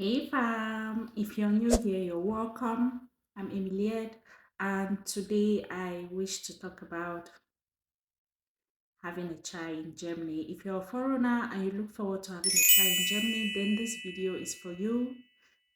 Hey fam, if you're new here, you're welcome. I'm Emiliette, and today I wish to talk about having a child in Germany. If you're a foreigner and you look forward to having a child in Germany, then this video is for you.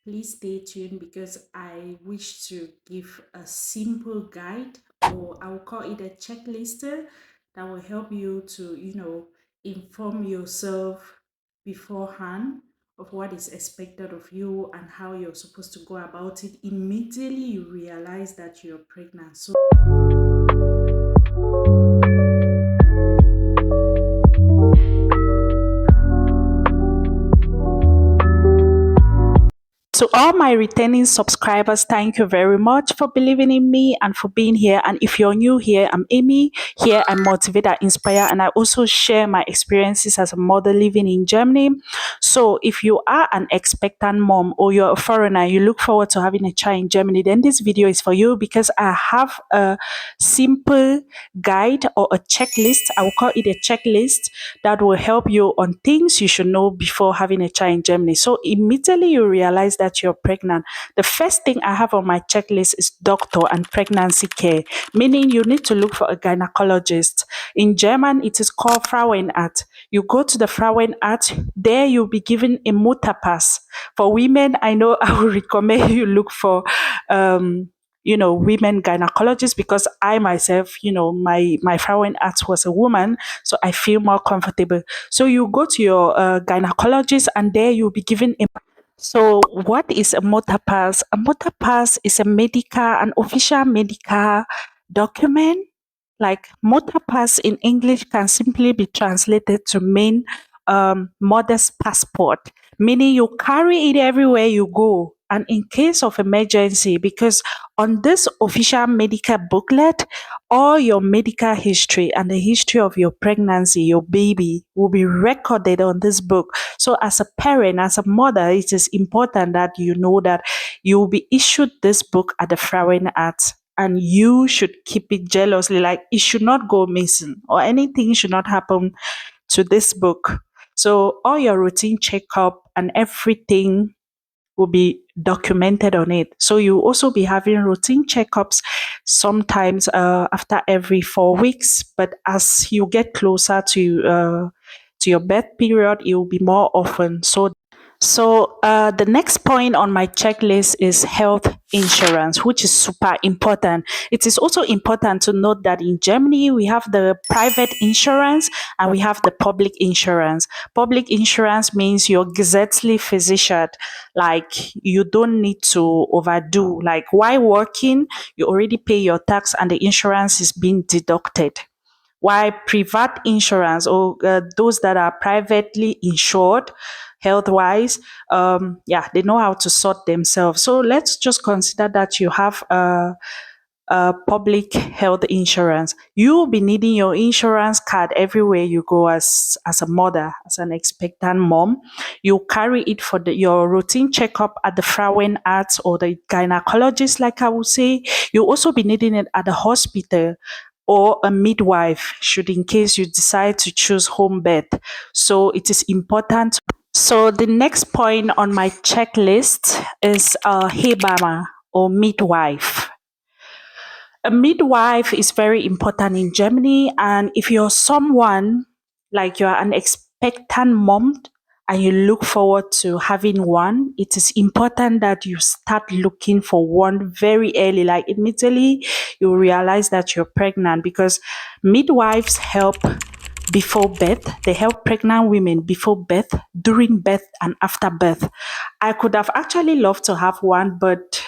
Please stay tuned because I wish to give a simple guide, or I will call it a checklist that will help you to, inform yourself beforehand of what is expected of you and how you're supposed to go about it immediately you realize that you're pregnant. So to all my returning subscribers, thank you very much for believing in me and for being here. And if you're new here, I'm Amy. Here I motivate, I inspire, and I also share my experiences as a mother living in Germany. So if you are an expectant mom or you're a foreigner, you look forward to having a child in Germany, then this video is for you because I have a simple guide or a checklist. I will call it a checklist that will help you on things you should know before having a child in Germany. So immediately you realize that you're pregnant, the first thing I have on my checklist is doctor and pregnancy care, meaning you need to look for a gynecologist. In German, it is called Frauenarzt. You go to the Frauenarzt, there you'll be given a Mutterpass. For women, I know I would recommend you look for women gynecologists because I myself, my Frauenarzt was a woman, so I feel more comfortable. So you go to your gynecologist and there you'll be given a. So what is a motor pass? A motor pass is an official medical document. Like motor pass in English can simply be translated to mean mother's passport, meaning you carry it everywhere you go. And in case of emergency, because on this official medical booklet, all your medical history and the history of your pregnancy, your baby, will be recorded on this book. So, as a parent, as a mother, it is important that you know that you will be issued this book at the Frauenarzt and you should keep it jealously. Like, it should not go missing or anything should not happen to this book. So, all your routine checkup and everything will be documented on it. So you also be having routine checkups sometimes after every 4 weeks. But as you get closer to your birth period, it will be more often. So the next point on my checklist is health insurance, which is super important. It is also important to note that in Germany, we have the private insurance and we have the public insurance. Public insurance means you're gesetzlich versichert, like you don't need to overdo. Like while working, you already pay your tax and the insurance is being deducted. While private insurance or those that are privately insured health wise, yeah, they know how to sort themselves. So let's just consider that you have a public health insurance. You will be needing your insurance card everywhere you go as a mother, as an expectant mom. You carry it for your routine checkup at the Frauenarzt or the gynecologist, like I would say. You also be needing it at the hospital or a midwife should in case you decide to choose home birth. So it is important. So the next point on my checklist is Hebama or midwife. A midwife is very important in Germany, and if you're someone like you're an expectant mom and you look forward to having one, it is important that you start looking for one very early. Like immediately you realize that you're pregnant because midwives help before birth. They help pregnant women before birth, during birth, and after birth. I could have actually loved to have one, but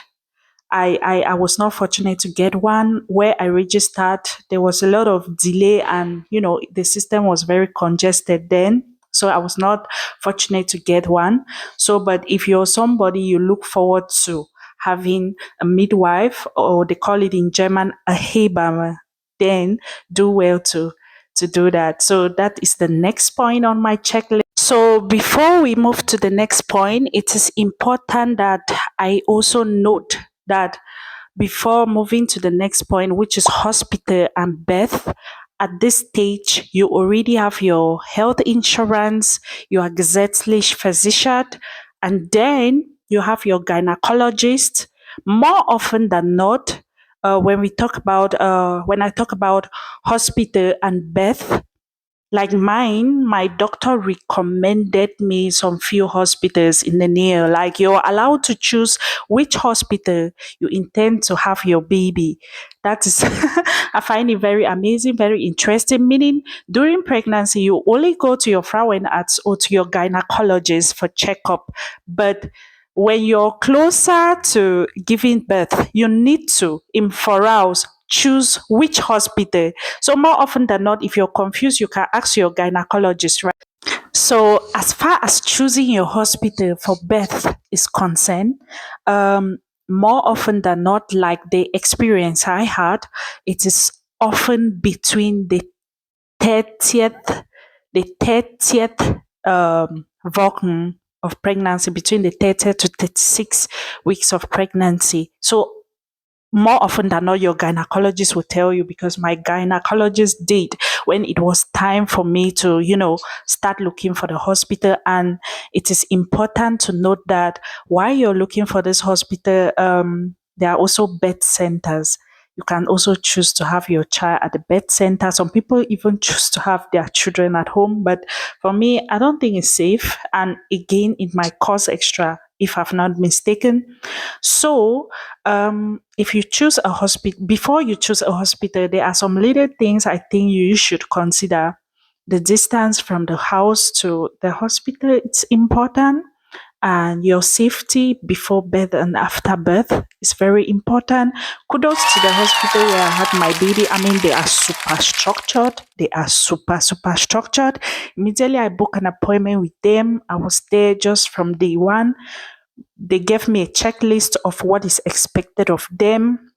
I was not fortunate to get one. Where I registered, there was a lot of delay and, the system was very congested then. So I was not fortunate to get one. So, but if you're somebody you look forward to having a midwife, or they call it in German a Hebamme, then do well to do that. So that is the next point on my checklist. So before we move to the next point, it is important that I also note that before moving to the next point, which is hospital and birth, at this stage, you already have your health insurance, you are gesetzlich versichert, And then you have your gynecologist. More often than not, when I talk about hospital and birth, like mine, my doctor recommended me some few hospitals in the near. Like you're allowed to choose which hospital you intend to have your baby. That is, I find it very amazing, very interesting. Meaning, during pregnancy, you only go to your Frauenarzt or to your gynecologist for checkup. But when you're closer to giving birth, you need to, in 4 hours, choose which hospital. So more often than not, if you're confused, you can ask your gynecologist, right? So as far as choosing your hospital for birth is concerned, um, more often than not, like the experience I had, it is often between 30th, the 30th Wochen of pregnancy, between the 30th to 36 weeks of pregnancy. So more often than not, your gynecologist will tell you, because my gynecologist did when it was time for me to, start looking for the hospital. And it is important to note that while you're looking for this hospital, there are also birth centers. You can also choose to have your child at the birth center. Some people even choose to have their children at home. But for me, I don't think it's safe. And again, it might cost extra if I've not mistaken. So, if you choose a hospital, before you choose a hospital, there are some little things I think you should consider. The distance from the house to the hospital, it's important. And your safety before birth and after birth is very important. Kudos to the hospital where I had my baby. I mean, they are super structured. They are super, super structured. Immediately I booked an appointment with them. I was there just from day one. They gave me a checklist of what is expected of them.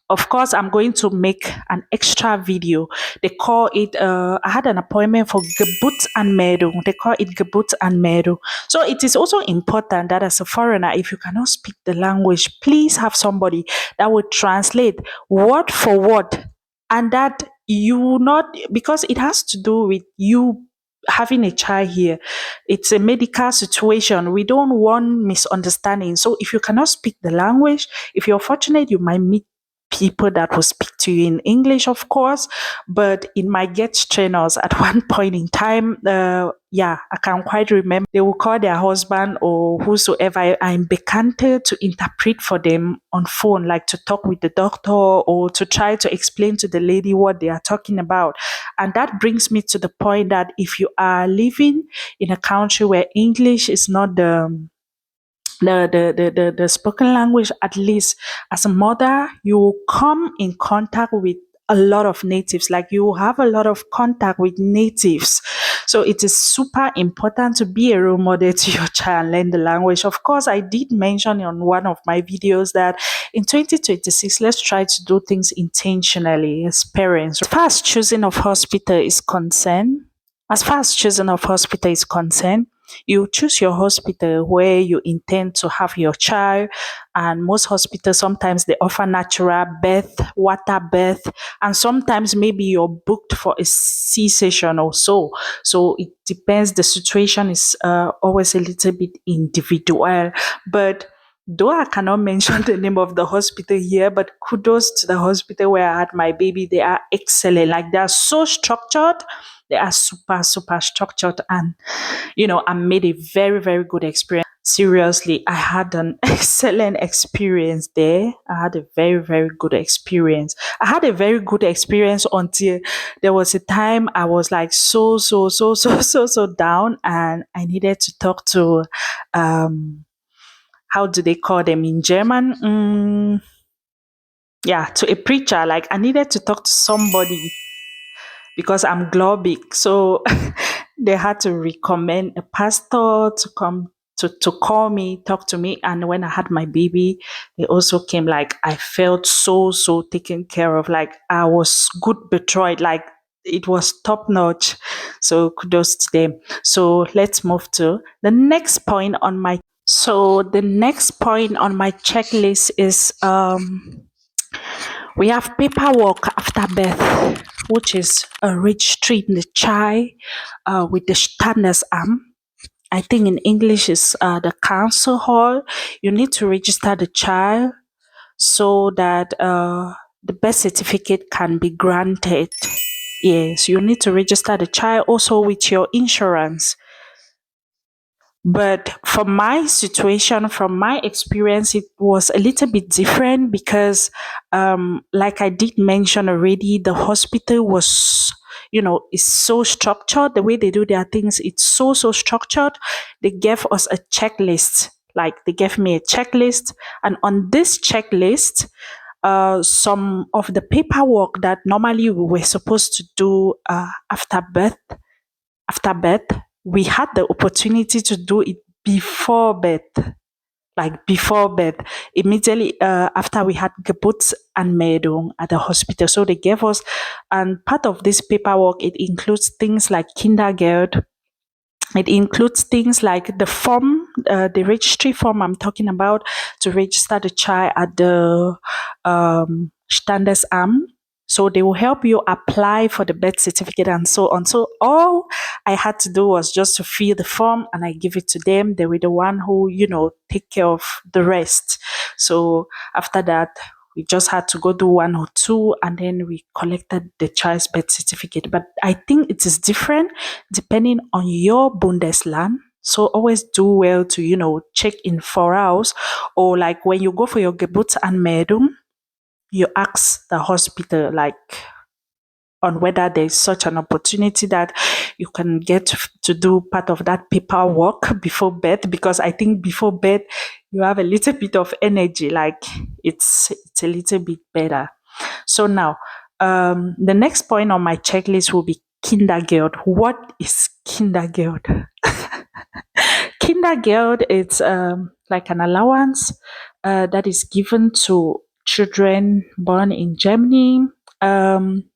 Of course, I'm going to make an extra video. They call it, I had an appointment for Geburtsanmeldung. They call it Geburtsanmeldung. So it is also important that as a foreigner, if you cannot speak the language, please have somebody that will translate word for word. And that you will not, because it has to do with you having a child here. It's a medical situation. We don't want misunderstanding. So if you cannot speak the language, if you're fortunate, you might meet people that will speak to you in English, of course. But in my get trainers at one point in time, yeah, I can quite remember they will call their husband or whosoever I'm becanted to interpret for them on phone, like to talk with the doctor or to try to explain to the lady what they are talking about. And that brings me to the point that if you are living in a country where English is not the spoken language, at least as a mother, you will come in contact with a lot of natives, like you have a lot of contact with natives. So it is super important to be a role model to your child and learn the language. Of course, I did mention on one of my videos that in 2026, let's try to do things intentionally as parents. As far as choosing of hospital is concerned, you choose your hospital where you intend to have your child. And most hospitals, sometimes they offer natural birth, water birth, and sometimes maybe you're booked for a C-section or so. So it depends. The situation is always a little bit individual. But though I cannot mention the name of the hospital here, but kudos to the hospital where I had my baby. They are excellent. Like they are so structured. They are super, super structured, and I made a very, very good experience. Seriously, I had an excellent experience there. I had a very, very good experience. I had a very good experience until there was a time I was like so down, and I needed to talk to how do they call them in German? Yeah, to a preacher. Like I needed to talk to somebody because I'm globic. So they had to recommend a pastor to come to call me, talk to me. And when I had my baby, they also came. Like I felt so taken care of. Like I was good betrothed. Like it was top notch. So kudos to them. So let's move to the next point on my checklist is we have paperwork after birth, which is registering the child with the Standesamt. I think in English is the council hall. You need to register the child so that the birth certificate can be granted. Yes, you need to register the child also with your insurance. But from my situation, from my experience, it was a little bit different because, like I did mention already, the hospital was, is so structured. The way they do their things, it's so structured. They gave us a checklist. Like they gave me a checklist, and on this checklist, some of the paperwork that normally we were supposed to do after birth, we had the opportunity to do it before birth, like before birth, immediately after we had Geburtsanmeldung at the hospital. So they gave us, and part of this paperwork, it includes things like kindergarten. It includes things like the form, the registry form I'm talking about to register the child at the Standesamt. So they will help you apply for the birth certificate and so on. So all I had to do was just to fill the form and I give it to them. They were the one who, take care of the rest. So after that, we just had to go do one or two and then we collected the child's birth certificate. But I think it is different depending on your Bundesland. So always do well to, check in voraus, or like when you go for your Geburtsanmeldung, you ask the hospital like on whether there's such an opportunity that you can get to do part of that paperwork before birth, because I think before birth you have a little bit of energy, like it's a little bit better. So now the next point on my checklist will be kindergarten. What is kindergarten? Kindergeld is like an allowance that is given to children born in Germany.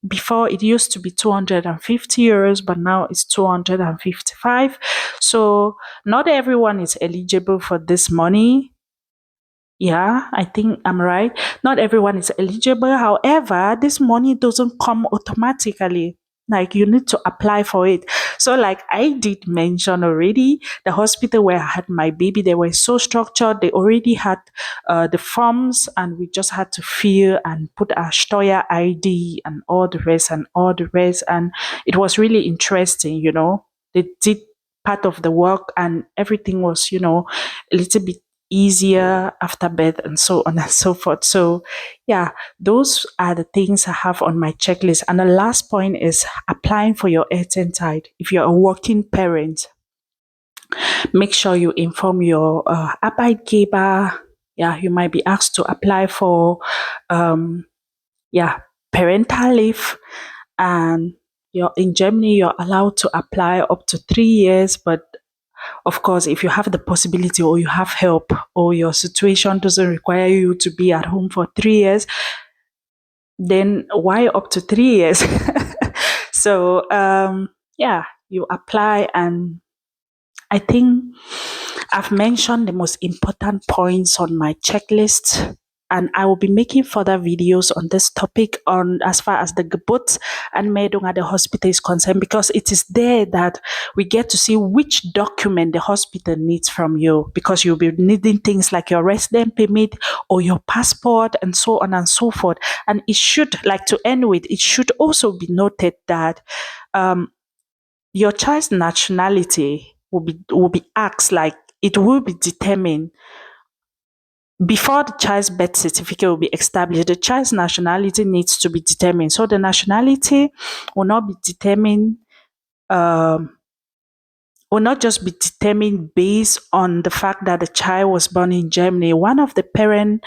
Before it used to be 250 euros, but now it's 255. So not everyone is eligible for this money. Yeah, I think I'm right. Not everyone is eligible. However, this money doesn't come automatically. Like you need to apply for it. So, like I did mention already, the hospital where I had my baby, they were so structured. They already had the forms, and we just had to fill and put our Steuer ID and all the rest and all the rest. And it was really interesting. They did part of the work, and everything was, a little bit easier after birth and so on and so forth. So yeah, those are the things I have on my checklist. And the last point is applying for your Elternzeit. If you're a working parent, make sure you inform your Arbeitgeber. Yeah, you might be asked to apply for parental leave, and in Germany you're allowed to apply up to 3 years. But of course, if you have the possibility or you have help or your situation doesn't require you to be at home for 3 years, then why up to 3 years? So, you apply, and I think I've mentioned the most important points on my checklist, and I will be making further videos on this topic on as far as the Geburtsanmeldung at the hospital is concerned, because it is there that we get to see which document the hospital needs from you, because you'll be needing things like your resident permit or your passport and so on and so forth. And it should, like to end with, it should also be noted that your child's nationality will be asked, like it will be determined before the child's birth certificate will be established. The child's nationality needs to be determined. So the nationality will not be determined, will not just be determined based on the fact that the child was born in Germany. One of the parents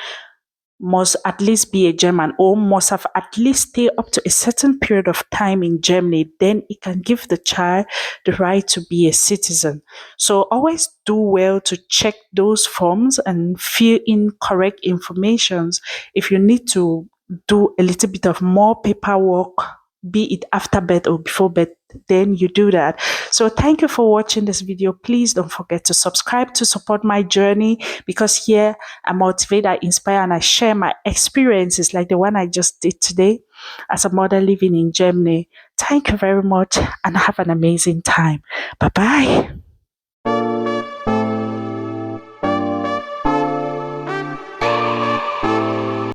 must at least be a German, or must have at least stayed up to a certain period of time in Germany. Then it can give the child the right to be a citizen. So always do well to check those forms and fill in correct information. If you need to do a little bit of more paperwork, be it after birth or before birth, then you do that. So thank you for watching this video. Please don't forget to subscribe to support my journey, because here I motivate, I inspire, and I share my experiences like the one I just did today as a mother living in Germany. Thank you very much and have an amazing time. Bye bye.